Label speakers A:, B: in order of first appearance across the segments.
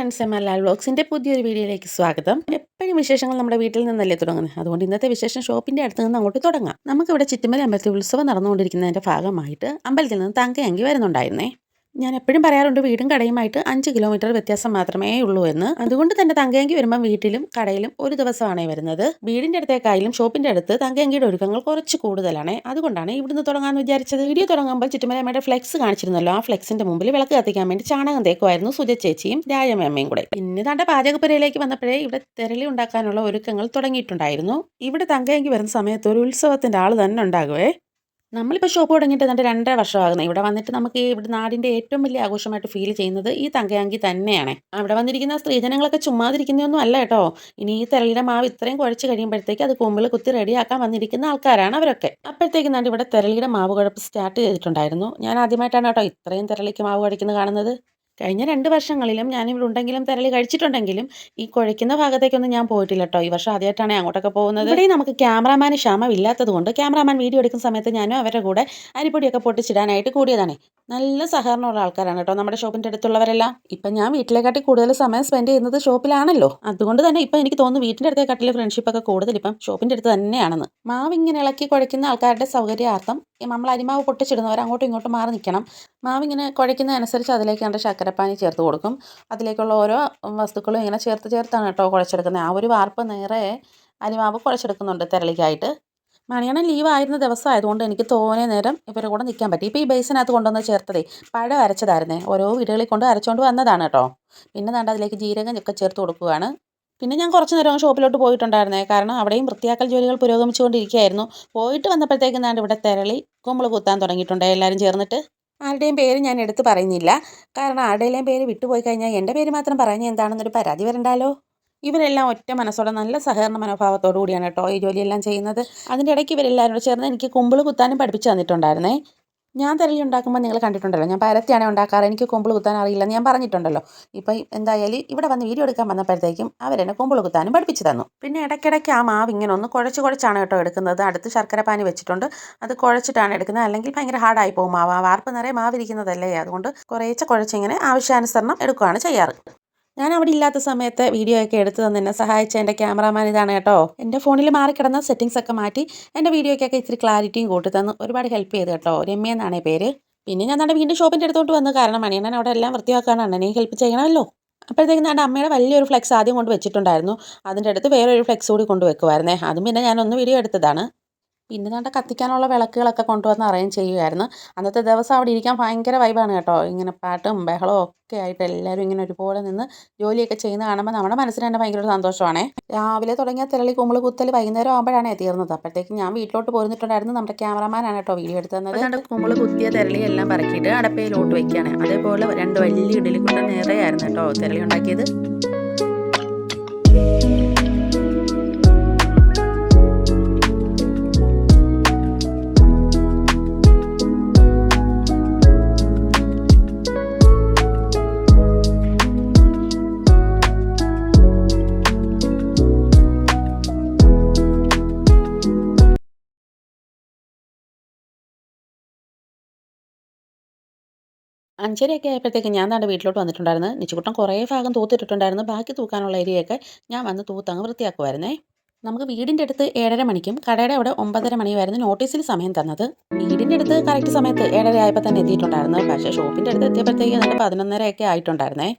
A: Friends, എംഎൽആർ വ്ളോഗ്സിൻ്റെ പുതിയൊരു വീഡിയോയിലേക്ക് സ്വാഗതം. എപ്പോഴും വിശേഷങ്ങൾ നമ്മുടെ വീട്ടിൽ നിന്നല്ലേ തുടങ്ങുന്നത്. അതുകൊണ്ട് ഇന്നത്തെ വിശേഷം ഷോപ്പിൻ്റെ അടുത്ത് നിന്ന് അങ്ങോട്ട് തുടങ്ങാം. നമുക്കിവിടെ ചിറ്റുമല അമ്പലത്തിൽ ഉത്സവം നടന്നുകൊണ്ടിരിക്കുന്നതിൻ്റെ ഭാഗമായിട്ട് അമ്പലത്തിൽ നിന്ന് തങ്കയങ്കി വരുന്നുണ്ടായിരുന്നേ. ഞാൻ എപ്പോഴും പറയാറുണ്ട്, വീടും കടയുമായിട്ട് 5 കിലോമീറ്റർ വ്യത്യാസം മാത്രമേ ഉള്ളൂ എന്ന്. അതുകൊണ്ട് തന്നെ തങ്കയങ്കി വരുമ്പം വീട്ടിലും കടയിലും ഒരു ദിവസമാണേ വരുന്നത്. വീടിൻ്റെ അടുത്തേക്കായാലും ഷോപ്പിൻ്റെ അടുത്ത് തങ്കയങ്കിയുടെ ഒരുക്കങ്ങൾ കുറച്ച് കൂടുതലാണ്. അതുകൊണ്ടാണ് ഇവിടുന്ന് തുടങ്ങാമെന്ന് വിചാരിച്ചത്. വീഡിയോ തുടങ്ങുമ്പോൾ ചുറ്റുമലമ്മയുടെ ഫ്ലെക്സ് കാണിച്ചിരുന്നല്ലോ. ആ ഫ്ലെക്സിന്റെ മുമ്പിൽ വിളക്ക് കത്തിക്കാൻ വേണ്ടി ചാണകം തേക്കുമായിരുന്നു സുജ ചേച്ചിയും രാജമ്മയും കൂടെ. പിന്നെ തന്റെ പാചകപ്പുരയിലേക്ക് വന്നപ്പോഴേ ഇവിടെ തെരളി ഉണ്ടാക്കാനുള്ള ഒരുക്കങ്ങൾ തുടങ്ങിയിട്ടുണ്ടായിരുന്നു. ഇവിടെ തങ്കയങ്കി വരുന്ന സമയത്ത് ഒരു ഉത്സവത്തിന്റെ ആൾ തന്നെ ഉണ്ടാകുവേ. നമ്മളിപ്പോൾ ഷോപ്പ് തുടങ്ങിയിട്ട് 2.5 വർഷമാകുന്നത്. ഇവിടെ വന്നിട്ട് നമുക്ക് ഇവിടെ നാടിൻ്റെ ഏറ്റവും വലിയ ആഘോഷമായിട്ട് ഫീൽ ചെയ്യുന്നത് ഈ തങ്കയങ്കി തന്നെയാണ്. അവിടെ വന്നിരിക്കുന്ന സ്ത്രീജനങ്ങളൊക്കെ ചുമ്മാതിരിക്കുന്നതൊന്നും അല്ല കേട്ടോ. ഇനി ഈ തെരളിയുടെ മാവ് ഇത്രയും കുഴച്ച് കഴിയുമ്പോഴത്തേക്ക് അത് കുമ്പിൾ കുത്തി റെഡിയാക്കാൻ വന്നിരിക്കുന്ന ആൾക്കാരാണ് അവരൊക്കെ. അപ്പോഴത്തേക്കും നാണ്ട് ഇവിടെ തെരളിയുടെ മാവ് കുഴപ്പ് സ്റ്റാർട്ട് ചെയ്തിട്ടുണ്ടായിരുന്നു. ഞാൻ ആദ്യമായിട്ടാണ് കേട്ടോ ഇത്രയും തെരളിക്ക് മാവ് കുഴക്കുന്നത് കാണുന്നത്. കഴിഞ്ഞ 2 വർഷങ്ങളിലും ഞാനിവിടെ ഉണ്ടെങ്കിലും തെരളി കഴിച്ചിട്ടുണ്ടെങ്കിലും ഈ കുഴയ്ക്കുന്ന ഭാഗത്തേക്കൊന്നും ഞാൻ പോയിട്ടില്ല കേട്ടോ. ഈ വർഷം ആദ്യമായിട്ടാണ് അങ്ങോട്ടൊക്കെ പോകുന്നത്. ഇവിടെ നമുക്ക് ക്യാമറാമാന് ക്ഷമമില്ലാത്തത് കൊണ്ട് ക്യാമറാമാൻ വീഡിയോ എടുക്കുന്ന സമയത്ത് ഞാനും അവരുടെ കൂടെ അരിപ്പൊടിയൊക്കെ പൊട്ടിച്ചിടാനായിട്ട് കൂടിയതാണ്. നല്ല സഹകരണമുള്ള ആൾക്കാരാണ് കേട്ടോ നമ്മുടെ ഷോപ്പിൻ്റെ അടുത്തുള്ളവരെല്ലാം. ഇപ്പം ഞാൻ വീട്ടിലേക്കാട്ടി കൂടുതൽ സമയം സ്പെൻഡ് ചെയ്യുന്നത് ഷോപ്പിലാണല്ലോ. അതുകൊണ്ട് തന്നെ ഇപ്പം എനിക്ക് തോന്നുന്നു വീട്ടിൻ്റെ അടുത്തേക്കാട്ടിൽ ഫ്രണ്ട്ഷിപ്പൊക്കെ കൂടുതൽ ഇപ്പം ഷോപ്പിൻ്റെ അടുത്ത് തന്നെയാണെന്ന്. മാവ് ഇങ്ങനെ ഇളക്കി കുഴയ്ക്കുന്ന ആൾക്കാരുടെ സൗകര്യാർത്ഥം നമ്മൾ അരിമാവ് പൊട്ടിച്ചിടുന്നവർ അങ്ങോട്ടും ഇങ്ങോട്ടും മാറി നിൽക്കണം. മാവിങ്ങനെ കുഴയ്ക്കുന്നതനുസരിച്ച് അതിലേക്ക് കണ്ട് ശർക്കരപ്പാനി ചേർത്ത് കൊടുക്കും. അതിലേക്കുള്ള ഓരോ വസ്തുക്കളും ഇങ്ങനെ ചേർത്താണ് കേട്ടോ കുഴച്ചെടുക്കുന്നത്. ആ ഒരു വാർപ്പ് നേരെ അരിമാവ് കുഴച്ചെടുക്കുന്നുണ്ട് തെരളിക്കായിട്ട്. മണിയണ്ണൻ ലീവ് ആയിരുന്ന ദിവസം ആയതുകൊണ്ട് എനിക്ക് തോനെ നേരം ഇവരുടെ കൂടെ നിൽക്കാൻ പറ്റി. ഇപ്പോൾ ഈ ബേസിനകത്ത് കൊണ്ടുവന്ന് ചേർത്തതേ പഴം അരച്ചതായിരുന്നേ. ഓരോ വീടുകളിൽ കൊണ്ട് അരച്ചുകൊണ്ട് വന്നതാണ് കേട്ടോ. പിന്നെ ദാണ്ട് അതിലേക്ക് ജീരകം ഒക്കെ ചേർത്ത് കൊടുക്കുകയാണ്. പിന്നെ ഞാൻ കുറച്ച് നേരം ഷോപ്പിലോട്ട് പോയിട്ടുണ്ടായിരുന്നേ. കാരണം അവിടെയും വൃത്തിയാക്കൽ ജോലികൾ പുരോഗമിച്ചുകൊണ്ടിരിക്കുകയായിരുന്നു. പോയിട്ട് വന്നപ്പോഴത്തേക്കും ദാണ്ട് ഇവിടെ തെരളി കുമ്പിൾ കുത്താൻ തുടങ്ങിയിട്ടുണ്ട് എല്ലാവരും ചേർന്നിട്ട്. ആരുടെയും പേര് ഞാൻ എടുത്ത് പറയുന്നില്ല. കാരണം ആരുടെയും പേര് വിട്ടുപോയി കഴിഞ്ഞാൽ എൻ്റെ പേര് മാത്രം പറഞ്ഞാൽ എന്താണെന്നൊരു പരാതി വരണ്ടാലോ. ഇവരെല്ലാം ഒറ്റ മനസ്സോടെ നല്ല സഹകരണ മനോഭാവത്തോടു കൂടിയാണ് കേട്ടോ ഈ ജോലിയെല്ലാം ചെയ്യുന്നത്. അതിൻ്റെ ഇടയ്ക്ക് ഇവരെല്ലാവരും കൂടെ ചേർന്ന് എനിക്ക് കുമ്പിൾ കുത്താനും പഠിപ്പിച്ചു തന്നിട്ടുണ്ടായിരുന്നേ. ഞാൻ തെരളി ഉണ്ടാക്കുമ്പോൾ നിങ്ങൾ കണ്ടിട്ടുണ്ടല്ലോ, ഞാൻ പരത്തിയാണ് ഉണ്ടാക്കാറ്. എനിക്ക് കുമ്പിൾ കുത്താൻ അറിയില്ലെന്ന് ഞാൻ പറഞ്ഞിട്ടുണ്ടല്ലോ. ഇപ്പം എന്തായാലും ഇവിടെ വന്ന് വീഡിയോ എടുക്കാൻ വന്നപ്പോഴത്തേക്കും അവരെന്നെ കുമ്പിൾ കുത്താനും പഠിപ്പിച്ചു തന്നു. പിന്നെ ഇടയ്ക്കിടയ്ക്ക് ആ മാവ് ഇങ്ങനെ ഒന്ന് കുഴച്ചാണ് കേട്ടോ എടുക്കുന്നത്. അടുത്ത് ശർക്കര പാനി വെച്ചിട്ടുണ്ട്. അത് കുഴച്ചിട്ടാണ് എടുക്കുന്നത്. അല്ലെങ്കിൽ ഭയങ്കര ഹാർഡായി പോകും മാവ്. ആ വാർപ്പ് നിറയെ മാവിരിക്കുന്നതല്ലേ. അതുകൊണ്ട് കുറേശ്ശെ കുഴച്ചിങ്ങനെ ആവശ്യാനുസരണം എടുക്കുകയാണ് ചെയ്യാറ്. ഞാൻ അവിടെ ഇല്ലാത്ത സമയത്ത് വീഡിയോ ഒക്കെ എടുത്ത് തന്നെ എന്നെ സഹായിച്ച എൻ്റെ ക്യാമറാമാൻ ഇതാണ് കേട്ടോ. എൻ്റെ ഫോണിൽ മാറിക്കിടന്ന സെറ്റിങ്സ് ഒക്കെ മാറ്റി എൻ്റെ വീഡിയോയ്ക്കൊക്കെ ഇത്തിരി ക്ലാരിറ്റിയും കൂട്ടി തന്നു. ഒരുപാട് ഹെൽപ്പ് ചെയ്ത് കേട്ടോ. രമ്യ എന്നാണ് പേര്. പിന്നെ ഞാൻ നമ്മുടെ വീണ്ടും ഷോപ്പിൻ്റെ അടുത്തോട്ട് വന്നു. കാരണം മണിയണ്ണൻ അവിടെ എല്ലാം വൃത്തിയാക്കാനാണ്. അണ്ണനെയും ഹെൽപ്പ് ചെയ്യണമല്ലോ. അപ്പോഴത്തേക്കും നമ്മുടെ അമ്മയുടെ വലിയൊരു ഫ്ലെക്സ് ആദ്യം കൊണ്ട് വെച്ചിട്ടുണ്ടായിരുന്നു. അതിൻ്റെ അടുത്ത് വേറൊരു ഫ്ലെക്സ് കൂടി കൊണ്ടുവെക്കുമായിരുന്നേ. അതും പിന്നെ ഞാനൊന്ന് വീഡിയോ എടുത്തതാണ്. പിന്നെ ദാണ്ട കത്തിക്കാനുള്ള വിളക്കുകളൊക്കെ കൊണ്ടുവന്ന് അറേഞ്ച് ചെയ്യുമായിരുന്നു. അന്നത്തെ ദിവസം അവിടെ ഇരിക്കാൻ ഭയങ്കര വൈബാണ് കേട്ടോ. ഇങ്ങനെ പാട്ടും ബഹളവും ഒക്കെ ആയിട്ട് എല്ലാവരും ഇങ്ങനെ ഒരുപോലെ നിന്ന് ജോലിയൊക്കെ ചെയ്യുന്ന കാണുമ്പോൾ നമ്മുടെ മനസ്സിന് തന്നെ ഭയങ്കര ഒരു സന്തോഷമാണേ. രാവിലെ തുടങ്ങിയ തെരളി കുമ്പിൾ കുത്തൽ വൈകുന്നേരം ആകുമ്പോഴാണ് തീർന്നത്. അപ്പോഴത്തേക്കും ഞാൻ വീട്ടിലോട്ട് പോരുന്നിട്ടുണ്ടായിരുന്നു. നമ്മുടെ ക്യാമറാമാനാണ് കേട്ടോ വീഡിയോ എടുത്തു തന്നത്. കുമ്പിൾ കുത്തിയ തെരളി എല്ലാം പറക്കിയിട്ട് അടപ്പയിലോട്ട് വെക്കുകയാണ്. അതേപോലെ 2 വലിയ ഇഡലിക്കുണ്ട നിറയായിരുന്നു കേട്ടോ തെരളി ഉണ്ടാക്കിയത്. അഞ്ചരയൊക്കെ ആയപ്പോഴത്തേക്ക് ഞാൻ ദാണ്ട് വീട്ടിലോട്ട് വന്നിട്ടുണ്ടായിരുന്നു. നിച്ചുകുട്ടൻ കുറേ ഭാഗം തൂത്തിട്ടിട്ടുണ്ടായിരുന്നു. ബാക്കി തൂക്കാനുള്ള ഏരിയയൊക്കെ ഞാൻ വന്ന് തൂത്തങ്ങ് വൃത്തിയാക്കുമായിരുന്നേ. നമുക്ക് വീടിൻ്റെ അടുത്ത് 7:30 മണിക്കും കടയുടെ അവിടെ 9:30 മണിയുമായിരുന്നു നോട്ടീസിൽ സമയം തന്നത്. വീടിൻ്റെ അടുത്ത് കറക്റ്റ് സമയത്ത് 7:30 ആയപ്പോൾ തന്നെ എത്തിയിട്ടുണ്ടായിരുന്നു. പക്ഷേ ഷോപ്പിൻ്റെ അടുത്ത് എത്തിയപ്പോഴത്തേക്ക് എന്നിട്ട് 11:30 ഒക്കെ ആയിട്ടുണ്ടായിരുന്നേ.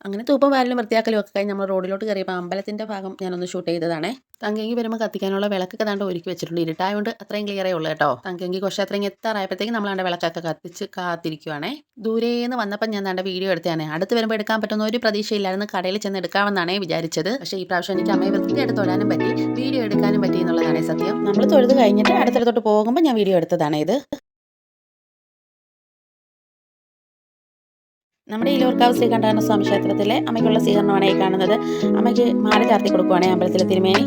A: അങ്ങനെ തൂപ്പും വാരലും വൃത്തിയാക്കലും ഒക്കെ കഴിഞ്ഞ് നമ്മൾ റോഡിലോട്ട് കയറിയപ്പോൾ അമ്പലത്തിൻ്റെ ഭാഗം ഞാനൊന്ന് ഷൂട്ട് ചെയ്തതാണേ. തങ്കയങ്കി വരുമ്പോൾ കത്തിക്കാനുള്ള വിളക്കൊക്കെ ദാണ്ട് ഒരുക്കി വെച്ചിട്ടുണ്ട്. ഇരുട്ടായതുകൊണ്ട് അത്രയും ക്ലിയറേ ഉള്ളൂ കേട്ടോ. തങ്കയങ്കി ഘോഷയാത്രയും എത്താറായപ്പോഴത്തേക്കും നമ്മളാണ്ട് വിളക്കൊക്കെ കത്തിച്ച് കാത്തിരിക്കുവാണേ. ദൂരേന്ന് വന്നപ്പോൾ ഞാൻ ദാണ്ട് വീഡിയോ എടുത്തതാണ്. അടുത്ത് വരുമ്പോൾ എടുക്കാൻ പറ്റുന്ന ഒരു പ്രതീക്ഷയില്ലായിരുന്നു. കടയിൽ ചെന്ന് എടുക്കാമെന്നാണേ വിചാരിച്ചത്. പക്ഷേ ഈ പ്രാവശ്യം എനിക്ക് അമ്മയെ വൃത്തിയായിട്ട് തൊഴാനും പറ്റി, വീഡിയോ എടുക്കാനും പറ്റി എന്നുള്ളതാണ് സത്യം. നമ്മൾ തൊഴുത് കഴിഞ്ഞിട്ട് അടുത്തടുത്തോട്ട് പോകുമ്പോൾ ഞാൻ വീഡിയോ എടുത്തതാണ് ഇത്. നമ്മുടെ ഈ ലോർക്കാവ് ശ്രീകണ്ഠാന സ്വാമി ക്ഷേത്രത്തിലെ അമ്മയ്ക്കുള്ള സ്വീകരണമാണ് ഈ കാണുന്നത്. അമ്മയ്ക്ക് മാല ചാർത്തി കൊടുക്കുവാണേ അമ്പലത്തിലെ തിരുമേനി.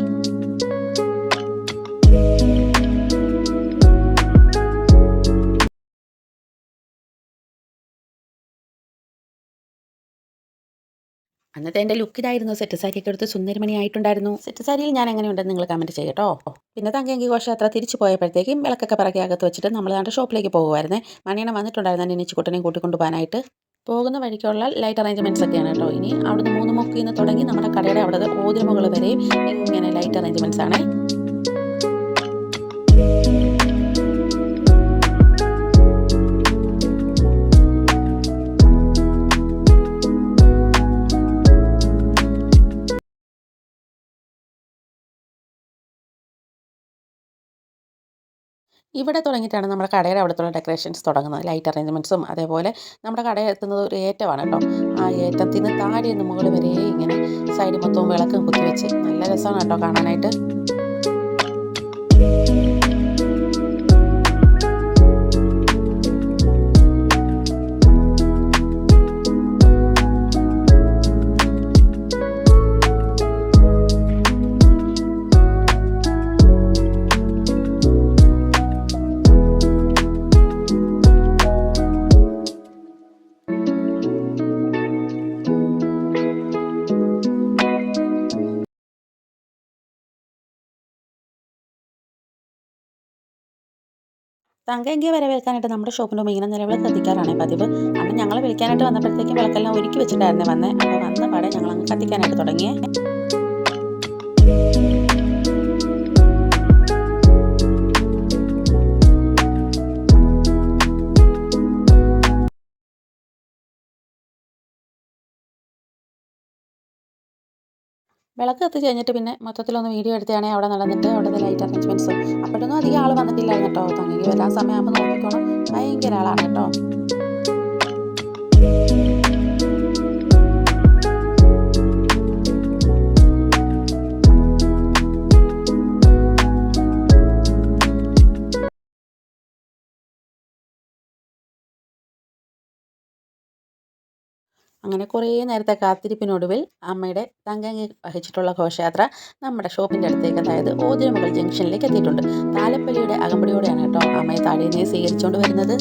A: അന്നത്തെ എൻ്റെ ലുക്ക് ഇതായിരുന്നു. സെറ്റ് സാരിയൊക്കെ എടുത്ത് സുന്ദരമണി ആയിട്ടുണ്ടായിരുന്നു. സെറ്റ് സാരിയിൽ ഞാൻ എങ്ങനെയുണ്ടെന്ന് നിങ്ങൾ കമൻറ്റ് ചെയ്യട്ടോ. പിന്നെ തങ്കയങ്കി ഘോഷയാത്ര തിരിച്ചു പോയപ്പോഴത്തേക്കും വിളക്കൊക്കെ പിറക്കി അകത്ത് വെച്ചിട്ട് നമ്മൾ ദാണ്ട് ഷോപ്പിലേക്ക് പോകുമായിരുന്നേ. മണിയണ്ണം വന്നിട്ടുണ്ടായിരുന്നു എൻ്റെ ഇനിച്ചുകുട്ടനെയും കൂട്ടിക്കൊണ്ട് പോകാനായിട്ട്. പോകുന്ന വഴിക്കുള്ള ലൈറ്റ് അറേഞ്ച്മെൻറ്റ്സ് ഒക്കെയാണ് കേട്ടോ. ഇനി അവിടുന്ന് 3 മുക്കിൽ നിന്ന് തുടങ്ങി നമ്മുടെ കടയുടെ അവിടെ ഓതിരമുകൾ വരെയും ഇങ്ങനെ ലൈറ്റ് അറേഞ്ച്മെൻറ്റ്സ് ആണ്. ഇവിടെ തുടങ്ങിയിട്ടാണ് നമ്മുടെ കടയുടെ അവിടുത്തെ ഡെക്കറേഷൻസ് തുടങ്ങുന്നത്. ലൈറ്റ് അറേഞ്ച്മെൻറ്റ്സും അതേപോലെ നമ്മുടെ കടയിൽ എത്തുന്നത് ഒരു ഏറ്റമാണ് കേട്ടോ. ആ ഏറ്റത്തിൽ നിന്ന് താഴെ നിന്ന് മുകളിൽ വരെ ഇങ്ങനെ സൈഡിൽ മൊത്തവും വിളക്കും കുത്തിവെച്ച് നല്ല രസമാണ് കേട്ടോ കാണാനായിട്ട്. തങ്കയങ്കിയെ വരവേൽക്കാനായിട്ട് നമ്മുടെ ഷോപ്പിൻ്റെ മെയിൻ നിലവിളക്ക് കത്തിക്കാറാണ് പതിവ്. അന്ന് ഞങ്ങളെ വിളിക്കാനായിട്ട് വന്നപ്പോഴത്തേക്കും വിളക്കെല്ലാം ഒരുക്കി വെച്ചിട്ടായിരുന്നു വന്നത്. അപ്പോൾ വന്ന പാടെ ഞങ്ങളങ്ങ് കത്തിക്കാനായിട്ട് തുടങ്ങിയേ. വിളക്ക് കത്തിച്ച് കഴിഞ്ഞിട്ട് പിന്നെ മൊത്തത്തിലൊന്ന് വീഡിയോ എടുത്തുകയാണെങ്കിൽ അവിടെ നടന്നിട്ട് അവിടുത്തെ ലൈറ്റ് അറേഞ്ച്മെൻറ്റ്സും അപ്പോഴൊന്നും അധികം ആൾ വന്നിട്ടില്ലായിരുന്നു കേട്ടോ. തങ്കയ്ക്ക് വരാൻ സമയമാകുമ്പോൾ നോക്കിക്കോണം, ഭയങ്കര ആളാണ് കേട്ടോ. അങ്ങനെ കുറേ നേരത്തെ കാത്തിരിപ്പിനൊടുവിൽ അമ്മയുടെ തങ്കയങ്കി വഹിച്ചിട്ടുള്ള ഘോഷയാത്ര നമ്മുടെ ഷോപ്പിൻ്റെ അടുത്തേക്ക്, അതായത് ഓതിരമകൾ ജംഗ്ഷനിലേക്ക് എത്തിയിട്ടുണ്ട്. താലപ്പൊലിയുടെ അകമ്പടിയോടെയാണ് കേട്ടോ അമ്മയെ താഴേനെ സ്വീകരിച്ചുകൊണ്ട് വരുന്നത്.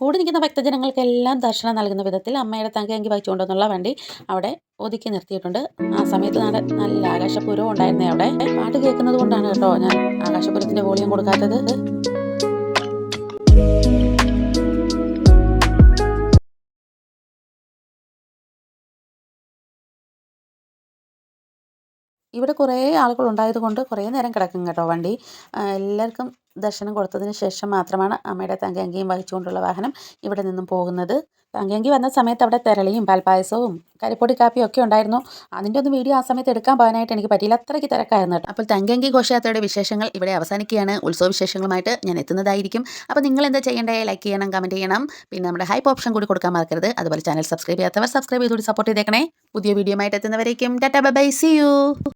A: കൂടി നിൽക്കുന്ന ഭക്തജനങ്ങൾക്കെല്ലാം ദർശനം നൽകുന്ന വിധത്തിൽ അമ്മയുടെ തങ്കയങ്കി വഹിച്ചുകൊണ്ടെന്നുള്ള വണ്ടി അവിടെ ഒതുക്കി നിർത്തിയിട്ടുണ്ട്. ആ സമയത്ത് നല്ല ആകാശപുരവും ഉണ്ടായിരുന്നേ അവിടെ. പാട്ട് കേൾക്കുന്നത് കൊണ്ടാണ് കേട്ടോ ഞാൻ ആകാശപുരത്തിൻ്റെ വോളിയം കൊടുക്കാത്തത്. ഇവിടെ കുറേ ആളുകൾ ഉണ്ടായതുകൊണ്ട് കുറേ നേരം കിടക്കും കേട്ടോ വണ്ടി. എല്ലാവർക്കും ദർശനം കൊടുത്തതിന് ശേഷം മാത്രമാണ് അമ്മയുടെ തങ്കയങ്കിയും വഹിച്ചുകൊണ്ടുള്ള വാഹനം ഇവിടെ നിന്നും പോകുന്നത്. തങ്കയങ്കി വന്ന സമയത്ത് അവിടെ തെരളിയും പാൽപ്പായസവും കരിപ്പൊടി കാപ്പിയും ഒക്കെ ഉണ്ടായിരുന്നു. അതിൻ്റെ ഒന്നും വീഡിയോ ആ സമയത്ത് എടുക്കാൻ പോകാനായിട്ട് എനിക്ക് പറ്റിയില്ല, അത്രയ്ക്ക് തിരക്കായിരുന്നു കേട്ടോ. അപ്പോൾ തങ്കയങ്കി ഘോഷയാത്രയുടെ വിശേഷങ്ങൾ ഇവിടെ അവസാനിക്കുകയാണ്. ഉത്സവ വിശേഷങ്ങളുമായിട്ട് ഞാൻ എത്തുന്നതായിരിക്കും. അപ്പോൾ നിങ്ങൾ എന്താ ചെയ്യേണ്ടേ? ലൈക്ക് ചെയ്യണം, കമൻറ്റ് ചെയ്യണം, പിന്നെ നമ്മുടെ ഹൈപ്പ് ഓപ്ഷൻ കൂടി കൊടുക്കാൻ മറക്കരുത്. അതുപോലെ ചാനൽ സബ്സ്ക്രൈബ് ചെയ്യാത്തവർ സബ്സ്ക്രൈബ് ചെയ്തുകൂടി സപ്പോർട്ട് ചെയ്തേക്കണേ. പുതിയ വീഡിയോ ആയിട്ട് എത്തുന്നവരേക്കും tata bye bye, see U.